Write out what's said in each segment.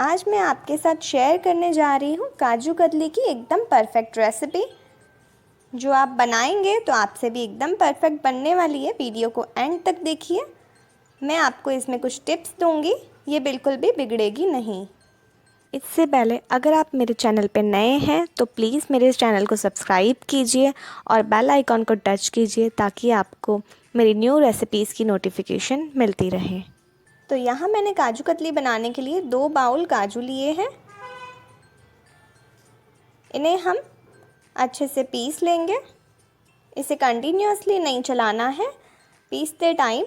आज मैं आपके साथ शेयर करने जा रही हूँ काजू कतली की एकदम परफेक्ट रेसिपी, जो आप बनाएंगे तो आपसे भी एकदम परफेक्ट बनने वाली है। वीडियो को एंड तक देखिए, मैं आपको इसमें कुछ टिप्स दूँगी, ये बिल्कुल भी बिगड़ेगी नहीं। इससे पहले अगर आप मेरे चैनल पर नए हैं तो प्लीज़ मेरे इस चैनल को सब्सक्राइब कीजिए और बेल आइकॉन को टच कीजिए ताकि आपको मेरी न्यू रेसिपीज़ की नोटिफिकेशन मिलती रहे। तो यहाँ मैंने काजू कतली बनाने के लिए 2 बाउल काजू लिए हैं। इन्हें हम अच्छे से पीस लेंगे। इसे कंटिन्यूअसली नहीं चलाना है, पीसते टाइम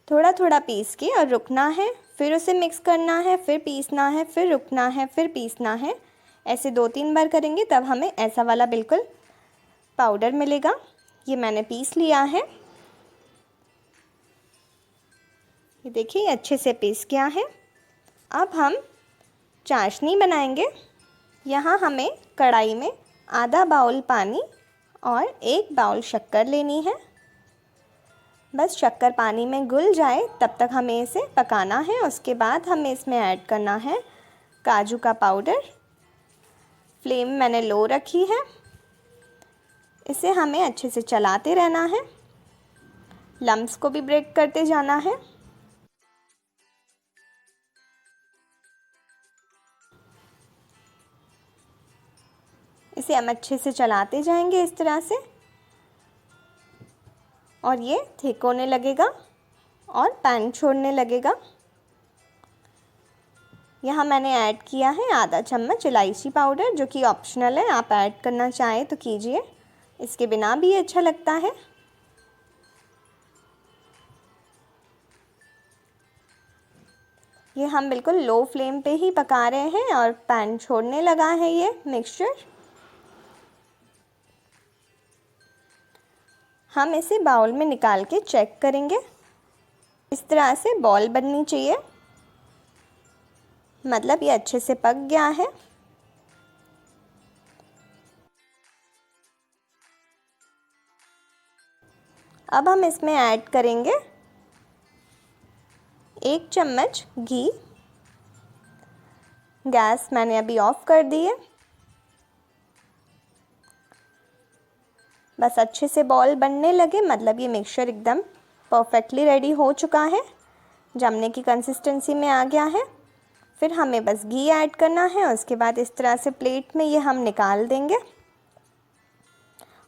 थोड़ा थोड़ा पीस के और रुकना है, फिर उसे मिक्स करना है, फिर पीसना है, फिर रुकना है, फिर पीसना है। ऐसे 2-3 बार करेंगे तब हमें ऐसा वाला बिल्कुल पाउडर मिलेगा। ये मैंने पीस लिया है, ये देखिए अच्छे से पीस गया है। अब हम चाशनी बनाएंगे। यहाँ हमें कढ़ाई में आधा बाउल पानी और 1 बाउल शक्कर लेनी है। बस शक्कर पानी में घुल जाए तब तक हमें इसे पकाना है। उसके बाद हमें इसमें ऐड करना है काजू का पाउडर। फ्लेम मैंने लो रखी है। इसे हमें अच्छे से चलाते रहना है, लम्स को भी ब्रेक करते जाना है। इसे हम अच्छे से चलाते जाएंगे इस तरह से, और ये थिक होने लगेगा और पैन छोड़ने लगेगा। यहाँ मैंने ऐड किया है आधा चम्मच इलायची पाउडर, जो कि ऑप्शनल है, आप ऐड करना चाहें तो कीजिए, इसके बिना भी अच्छा लगता है। ये हम बिल्कुल लो फ्लेम पे ही पका रहे हैं और पैन छोड़ने लगा है ये मिक्सचर। हम इसे बाउल में निकाल के चेक करेंगे। इस तरह से बॉल बननी चाहिए, मतलब ये अच्छे से पक गया है। अब हम इसमें ऐड करेंगे 1 चम्मच घी। गैस मैंने अभी ऑफ कर दी है। बस अच्छे से बॉल बनने लगे, मतलब ये मिक्सचर एकदम परफेक्टली रेडी हो चुका है, जमने की कंसिस्टेंसी में आ गया है। फिर हमें बस घी ऐड करना है। उसके बाद इस तरह से प्लेट में ये हम निकाल देंगे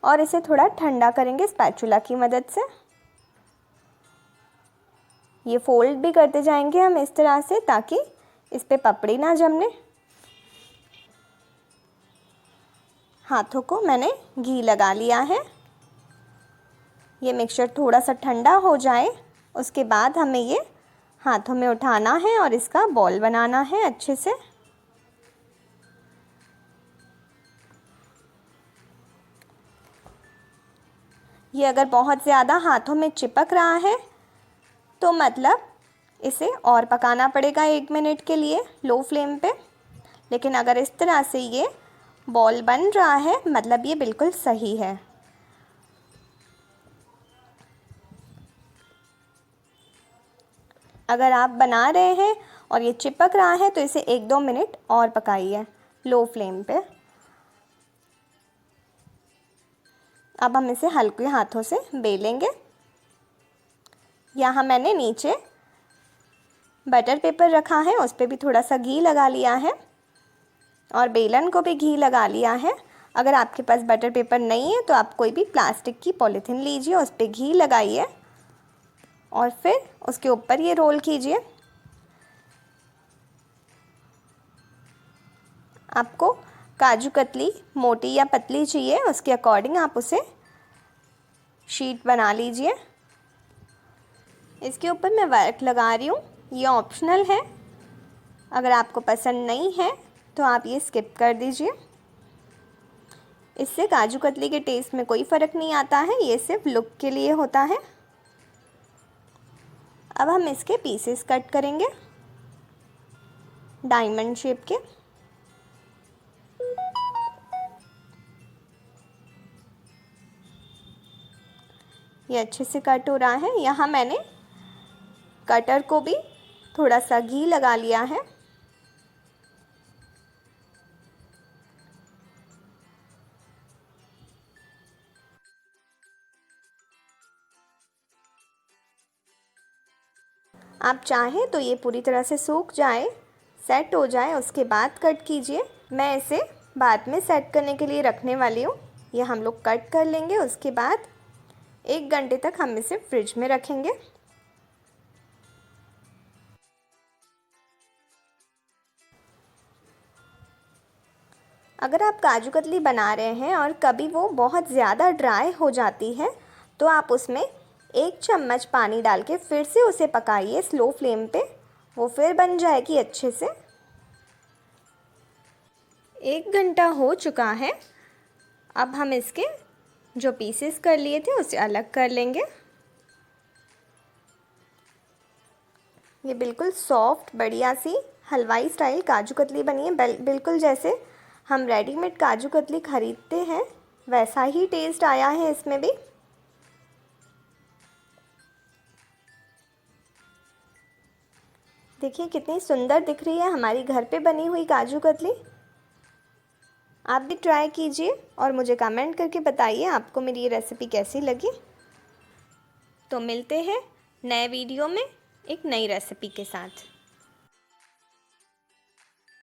और इसे थोड़ा ठंडा करेंगे स्पैचुला की मदद से। ये फोल्ड भी करते जाएंगे हम इस तरह से, ताकि इस पे पपड़ी ना जमने। हाथों को मैंने घी लगा लिया है। ये मिक्सचर थोड़ा सा ठंडा हो जाए, उसके बाद हमें ये हाथों में उठाना है और इसका बॉल बनाना है अच्छे से। ये अगर बहुत ज़्यादा हाथों में चिपक रहा है तो मतलब इसे और पकाना पड़ेगा 1 मिनट के लिए लो फ्लेम पे। लेकिन अगर इस तरह से ये बॉल बन रहा है, मतलब ये बिल्कुल सही है। अगर आप बना रहे हैं और ये चिपक रहा है तो इसे 1-2 मिनट और पकाइए लो फ्लेम पे। अब हम इसे हल्के हाथों से बेलेंगे। यहाँ मैंने नीचे बटर पेपर रखा है, उस पर भी थोड़ा सा घी लगा लिया है और बेलन को भी घी लगा लिया है। अगर आपके पास बटर पेपर नहीं है तो आप कोई भी प्लास्टिक की पॉलीथीन लीजिए, उस पर घी लगाइए और फिर उसके ऊपर ये रोल कीजिए। आपको काजू कतली मोटी या पतली चाहिए, उसके अकॉर्डिंग आप उसे शीट बना लीजिए। इसके ऊपर मैं वर्क लगा रही हूँ, ये ऑप्शनल है। अगर आपको पसंद नहीं है तो आप ये स्किप कर दीजिए। इससे काजू कतली के टेस्ट में कोई फ़र्क नहीं आता है, ये सिर्फ लुक के लिए होता है। अब हम इसके पीसेस कट करेंगे डायमंड शेप के। ये अच्छे से कट हो रहा है। यहाँ मैंने कटर को भी थोड़ा सा घी लगा लिया है आप चाहें तो ये पूरी तरह से सूख जाए, सेट हो जाए, उसके बाद कट कीजिए। मैं इसे बाद में सेट करने के लिए रखने वाली हूँ। ये हम लोग कट कर लेंगे। उसके बाद 1 घंटे तक हम इसे फ्रिज में रखेंगे। अगर आप काजू कतली बना रहे हैं और कभी वो बहुत ज़्यादा ड्राई हो जाती है तो आप उसमें 1 चम्मच पानी डाल के फिर से उसे पकाइए स्लो फ्लेम पे, वो फिर बन जाएगी अच्छे से। 1 घंटा हो चुका है। अब हम इसके जो पीसेस कर लिए थे उसे अलग कर लेंगे। ये बिल्कुल सॉफ्ट बढ़िया सी हलवाई स्टाइल काजू कतली बनी है। बिल्कुल जैसे हम रेडीमेड काजू कतली ख़रीदते हैं वैसा ही टेस्ट आया है इसमें भी। देखिए कितनी सुंदर दिख रही है हमारी घर पे बनी हुई काजू कतली। आप भी ट्राई कीजिए और मुझे कमेंट करके बताइए आपको मेरी ये रेसिपी कैसी लगी। तो मिलते हैं नए वीडियो में एक नई रेसिपी के साथ।